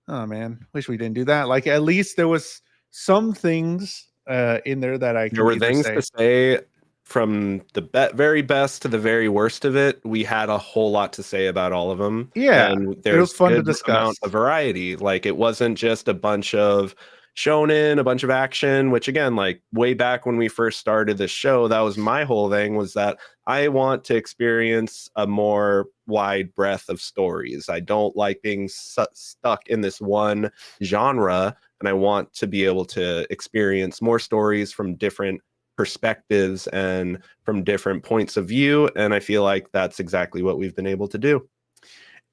oh man, wish we didn't do that. Like at least there was some things in there that I There can were either things to say, say from the very best to the very worst of it. We had a whole lot to say about all of them, yeah, and it was there's fun to good discuss. amount of variety. Like, it wasn't just a bunch of shonen, a bunch of action, which, again, like, way back when we first started this show, that was my whole thing, was that I want to experience a more wide breadth of stories. I don't like being stuck in this one genre, and I want to be able to experience more stories from different perspectives and from different points of view. And I feel like that's exactly what we've been able to do.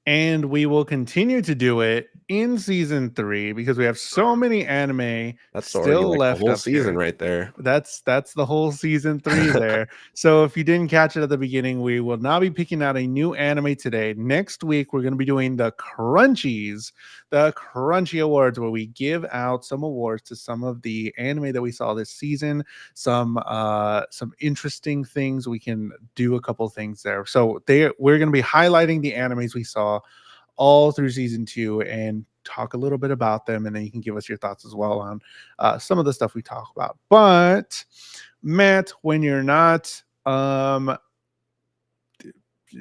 And we will continue to do it in season 3 because we have so many anime That's already still like the left whole up season here. right there. That's the whole season 3 there. So if you didn't catch it at the beginning, we will now be picking out a new anime today. Next week we're going to be doing the Crunchy Awards, where we give out some awards to some of the anime that we saw this season. Some interesting things. We can do a couple things there. So we're going to be highlighting the animes we saw all through season 2 and talk a little bit about them, and then you can give us your thoughts as well on some of the stuff we talk about. But Matt, when you're not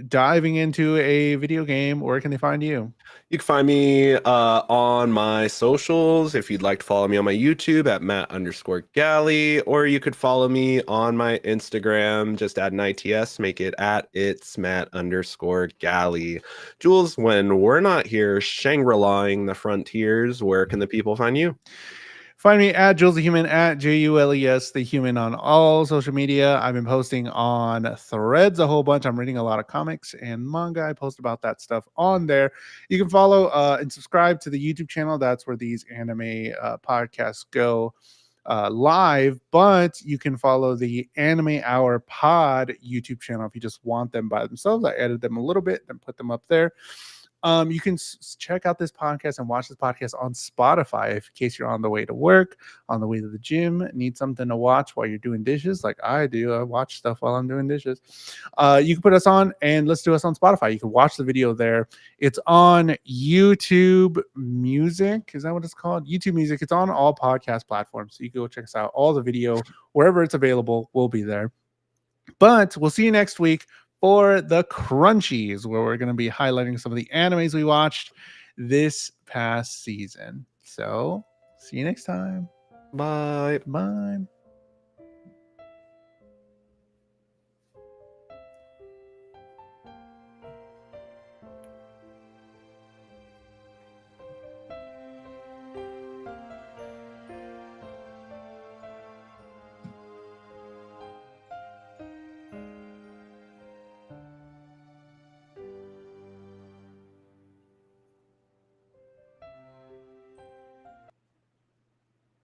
diving into a video game, where can they find you? You can find me on my socials if you'd like to follow me on my YouTube at Matt_Galley, or you could follow me on my Instagram. Just add an ITS, make it at it's Matt_Galley. Jules, when we're not here Shangri-Laing the frontiers, where can the people find you? Find me at JulesTheHuman, at JULES the Human, on all social media. I've been posting on Threads a whole bunch. I'm reading a lot of comics and manga. I post about that stuff on there. You can follow and subscribe to the YouTube channel. That's where these anime podcasts go live. But you can follow the Anime Hour Pod YouTube channel if you just want them by themselves. I edited them a little bit and put them up there. You can check out this podcast and watch this podcast on Spotify in case you're on the way to work, on the way to the gym, need something to watch while you're doing dishes, like I do. I watch stuff while I'm doing dishes. You can put us on and let's do us on Spotify. You can watch the video there. It's on YouTube Music. Is that what it's called? YouTube Music. It's on all podcast platforms. So you can go check us out. All the video, wherever it's available, will be there. But we'll see you next week for the Crunchies, where we're going to be highlighting some of the animes we watched this past season. So, see you next time. Bye. Bye.